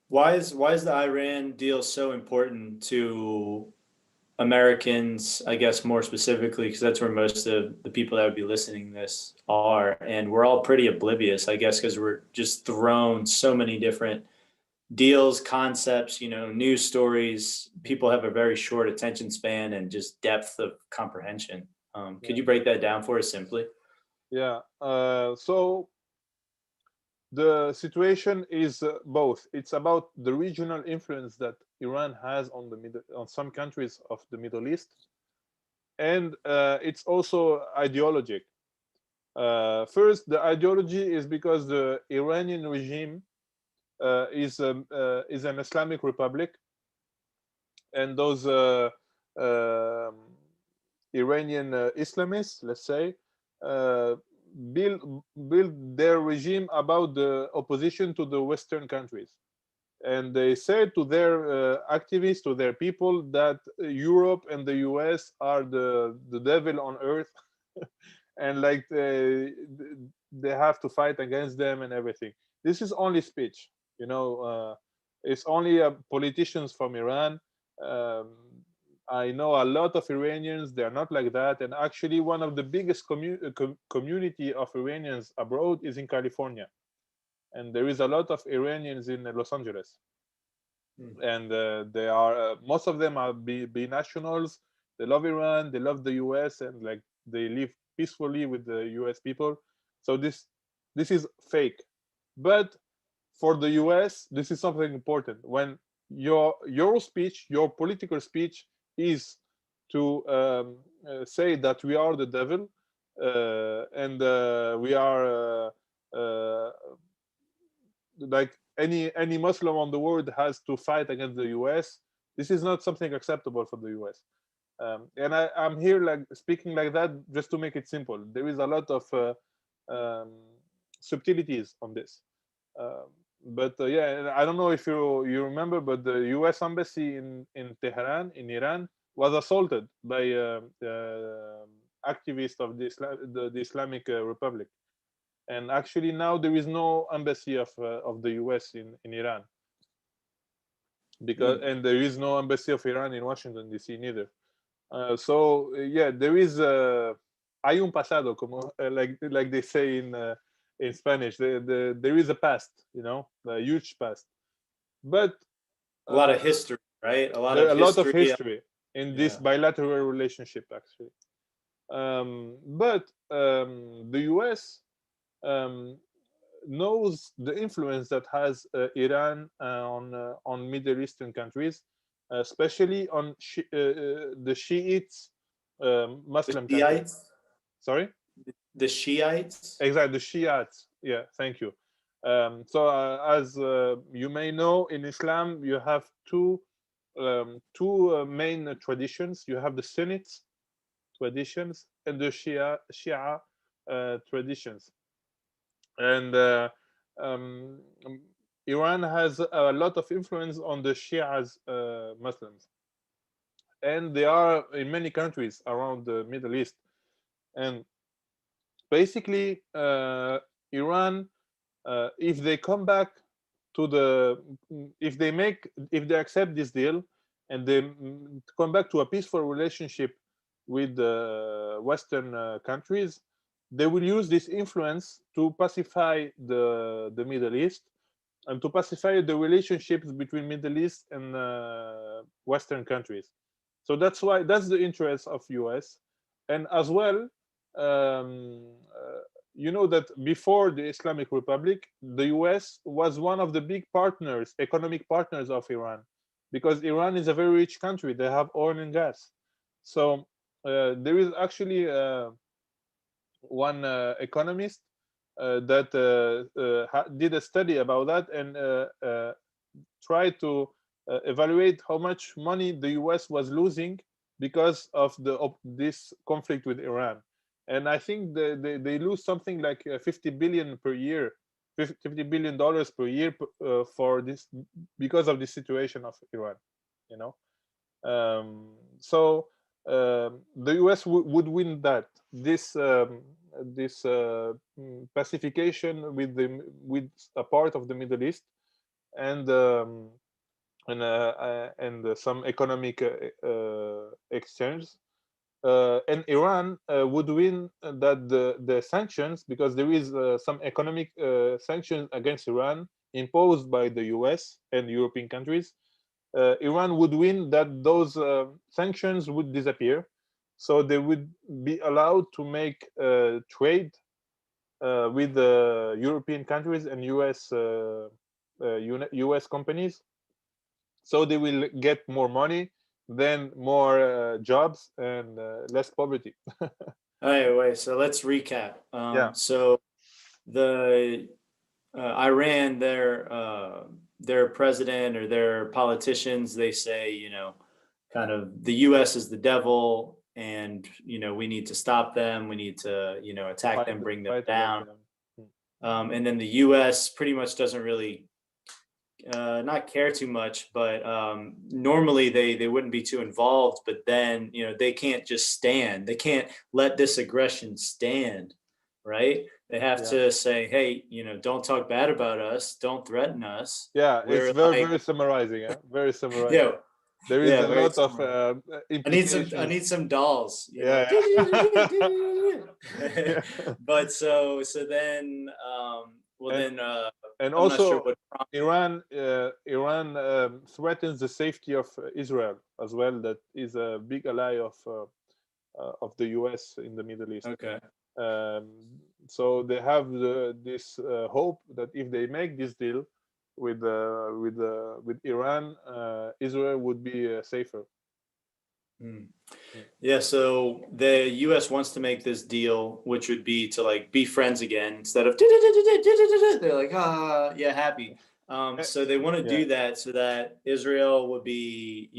Why is the Iran deal so important to Americans, I guess more specifically, because that's where most of the people that would be listening to this are, and we're all pretty oblivious, I guess, because we're just thrown so many different deals, concepts, news stories. People have a very short attention span and just depth of comprehension. Could Yeah. you break that down for us simply? Yeah. So the situation is both. It's about the regional influence that Iran has on on some countries of the Middle East, and it's also ideologic. First, the ideology is because the Iranian regime is an Islamic republic, and those um Iranian Islamists, let's say, uh, build their regime about the opposition to the Western countries, and they said to their activists, to their people, that Europe and the US are the devil on earth, and like they have to fight against them and everything. This is only speech, you know. It's only politicians from Iran. Um, I know a lot of Iranians. They are not like that. And actually, one of the biggest community of Iranians abroad is in California, and there is a lot of Iranians in Los Angeles, Hmm. and they are most of them are be nationals. They love Iran, they love the US, and like they live peacefully with the US people. So this is fake. But for the US, this is something important. When your speech, your political speech, is to say that we are the devil, and we are uh, like any Muslim on the world has to fight against the US. This is not something acceptable for the US. And I'm here like speaking like that just to make it simple. There is a lot of um, subtleties on this. Um, but yeah, and I don't know if you remember, but the U.S. embassy in Tehran, in Iran, was assaulted by activists of the Islamic Republic. And actually, now there is no embassy of the U.S. in Iran, because Hmm. and there is no embassy of Iran in Washington D.C. neither. Yeah, there is hay un pasado, como like they say in Spanish. There is a past, a huge past, but A lot uh, of history, right? A lot there of are a lot of history. history in this Yeah. bilateral relationship, actually. But the U.S. Um, knows the influence that has Iran on Middle Eastern countries, especially on the Shiites, The Muslim countries. Shiites. Sorry, The Shiites. exactly, the Shiites. Yeah, thank you. As you may know, in Islam you have two main traditions. You have the Sunnite traditions and the Shia traditions. And um, um, Iran has a lot of influence on the Shias Muslims, and they are in many countries around the Middle East. And basically, Iran, if they come back to if they accept this deal, and they come back to a peaceful relationship with the Western countries, they will use this influence to pacify the Middle East, and to pacify the relationships between Middle East and Western countries. So that's the interest of US. And as well, you know that before the Islamic Republic, the US was one of the big partners, economic partners of Iran, because Iran is a very rich country. They have oil and gas. So there is actually one economist that did a study about that, and tried to evaluate how much money the US was losing because of this conflict with Iran. And I think they lose something like 50 billion per year, $50 billion per year for this, because of the situation of Iran, you know. So the US would win that this pacification with a part of the Middle East, and some economic exchange. And Iran would win that the sanctions, because there is some economic sanctions against Iran imposed by the US and European countries. Iran would win that those sanctions would disappear, so they would be allowed to make trade with the European countries and US companies. So they will get more money, then more jobs, and less poverty. All right, wait. So let's recap. Yeah, So the Iran, their president or their politicians, they say, kind of the U.S. is the devil, and we need to stop them. We need to attack them, bring them fight against down. them. Mm. And then the U.S. pretty much doesn't really not care too much, but normally they wouldn't be too involved. But then they can't just stand. They can't let this aggression stand, right? They have Yeah, to say, hey, don't talk bad about us, don't threaten us. yeah, it's We're very, like, very summarizing. Yeah, very yeah, summarizing. There is yeah, a very lot of similar. I implications. need some dolls, Yeah, yeah. but so then well and then and I'm not sure also what. Iran threatens the safety of Israel as well. That is a big ally of the US in the Middle East. Okay. Um, so they have this hope that if they make this deal with Iran, Israel would be safer. Hmm. Mm. Yeah, so the US wants to make this deal, which would be to like be friends again instead of they're like, yeah, happy. Eh, So they want to yeah, do that so that Israel would be,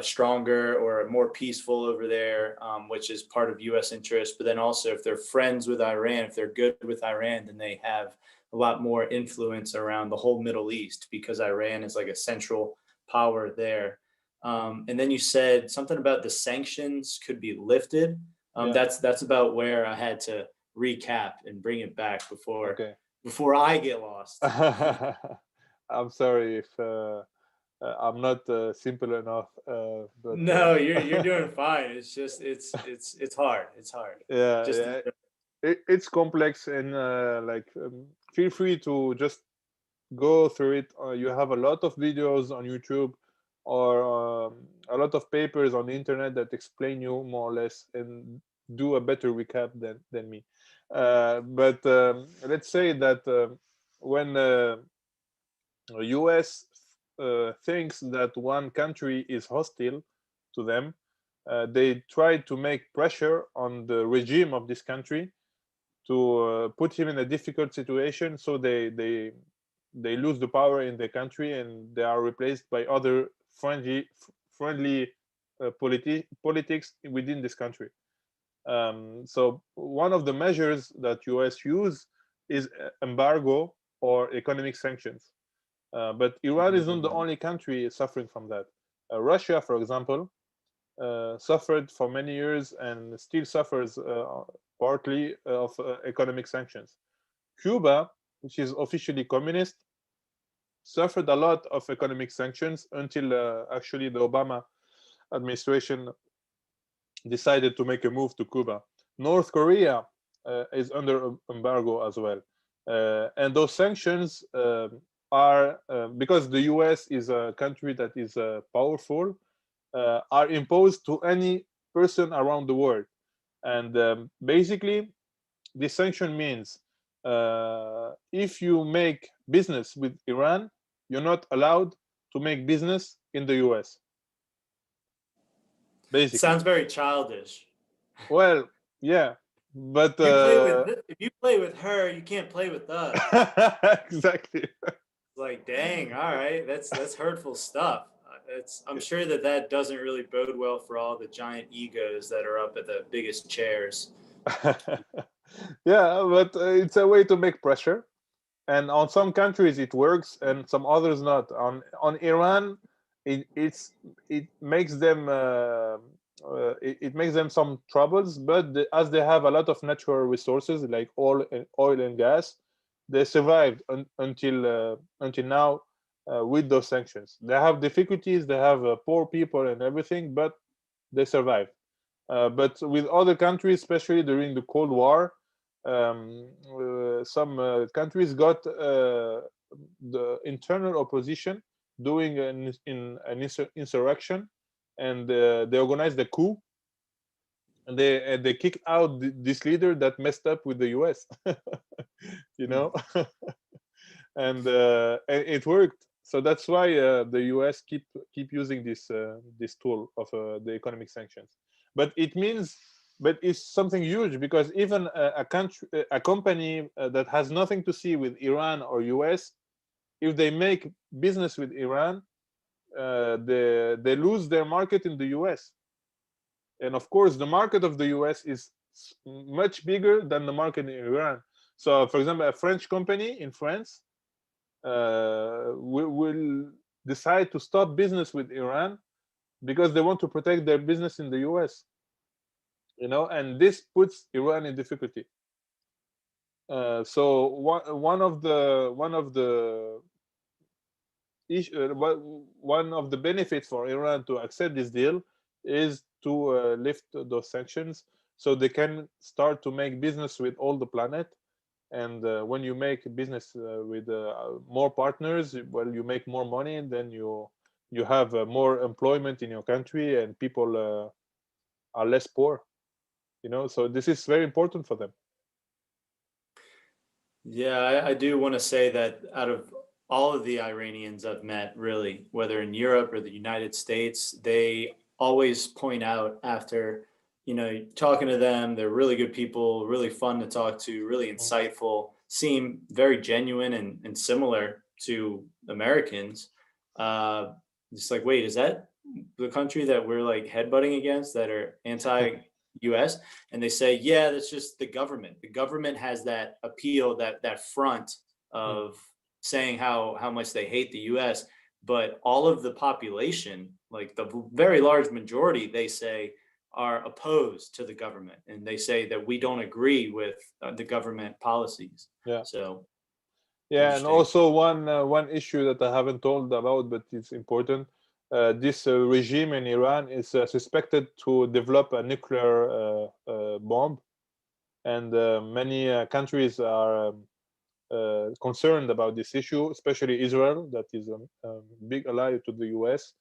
stronger or more peaceful over there, which is part of US interest. But then also, if they're friends with Iran, if they're good with Iran, then they have a lot more influence around the whole Middle East because Iran is like a central power there. And then you said something about the sanctions could be lifted. yeah. That's about where I had to recap and bring it back Okay. before I get lost. I'm sorry if I'm not simple enough, but No, you're doing fine. It's just it's hard. It's hard. yeah, Just yeah. It's complex, and feel free to just go through it. You have a lot of videos on YouTube, or a lot of papers on the internet that explain you more or less and do a better recap than me. But let's say that when US thinks that one country is hostile to them, they try to make pressure on the regime of this country to put him in a difficult situation, so they lose the power in the country and they are replaced by other friendly politics within this country. So one of the measures that US use is embargo or economic sanctions. But Iran isn't the only country suffering from that. Russia, for example, suffered for many years and still suffers partly of economic sanctions. Cuba, which is officially communist, suffered a lot of economic sanctions until actually the Obama administration decided to make a move to Cuba. North Korea is under embargo as well. And those sanctions are, because the US is a country that is powerful, are imposed to any person around the world. And basically, this sanction means if you make business with Iran, you're not allowed to make business in the US, basically. Sounds very childish. Well, yeah, but If you play with her, you can't play with us. exactly. Like, dang, all right, that's hurtful stuff. I'm sure that doesn't really bode well for all the giant egos that are up at the biggest chairs. Yeah, but it's a way to make pressure, and on some countries it works and some others not. On Iran, it makes them it makes them some troubles, but as they have a lot of natural resources like oil and gas, they survived until now. with those sanctions. They have difficulties, they have poor people and everything, but they survive. But with other countries, especially during the Cold War, some countries got the internal opposition doing an insurrection, and they organized a coup, and they kicked out this leader that messed up with the US. You know. And it worked. So that's why the US keep using this tool of the economic sanctions. But it means, but it's something huge, because even a country, a company that has nothing to see with Iran or US, if they make business with Iran, they lose their market in the US. And of course, the market of the US is much bigger than the market in Iran. So, for example, a French company in France will decide to stop business with Iran because they want to protect their business in the US. You know, and this puts Iran in difficulty. So one of the benefits for Iran to accept this deal is to lift those sanctions, so they can start to make business with all the planet. And when you make business with more partners, well, you make more money, and then you have more employment in your country, and people are less poor. You know, so this is very important for them. Yeah, I do want to say that out of all of the Iranians I've met, really, whether in Europe or the United States, they always point out after, talking to them, they're really good people, really fun to talk to, really insightful, seem very genuine and similar to Americans. Just like, wait, is that the country that we're like headbutting against that are anti-US? And they say, yeah, that's just the government. The government has that appeal, that front of saying how much they hate the US, but all of the population, like the very large majority, they say are opposed to the government, and they say that we don't agree with the government policies. Yeah. So yeah, and interesting. also one issue that I haven't told about, but it's important. This regime in Iran is suspected to develop a nuclear bomb, and many countries are concerned about this issue, especially Israel, that is a big ally to the US.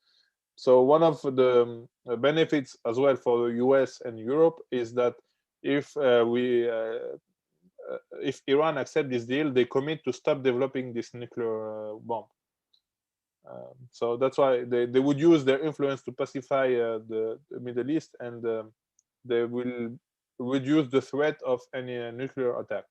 So one of the benefits as well for the US and Europe is that if if Iran accept this deal, they commit to stop developing this nuclear bomb. So that's why they would use their influence to pacify the Middle East, and they will reduce the threat of any nuclear attack.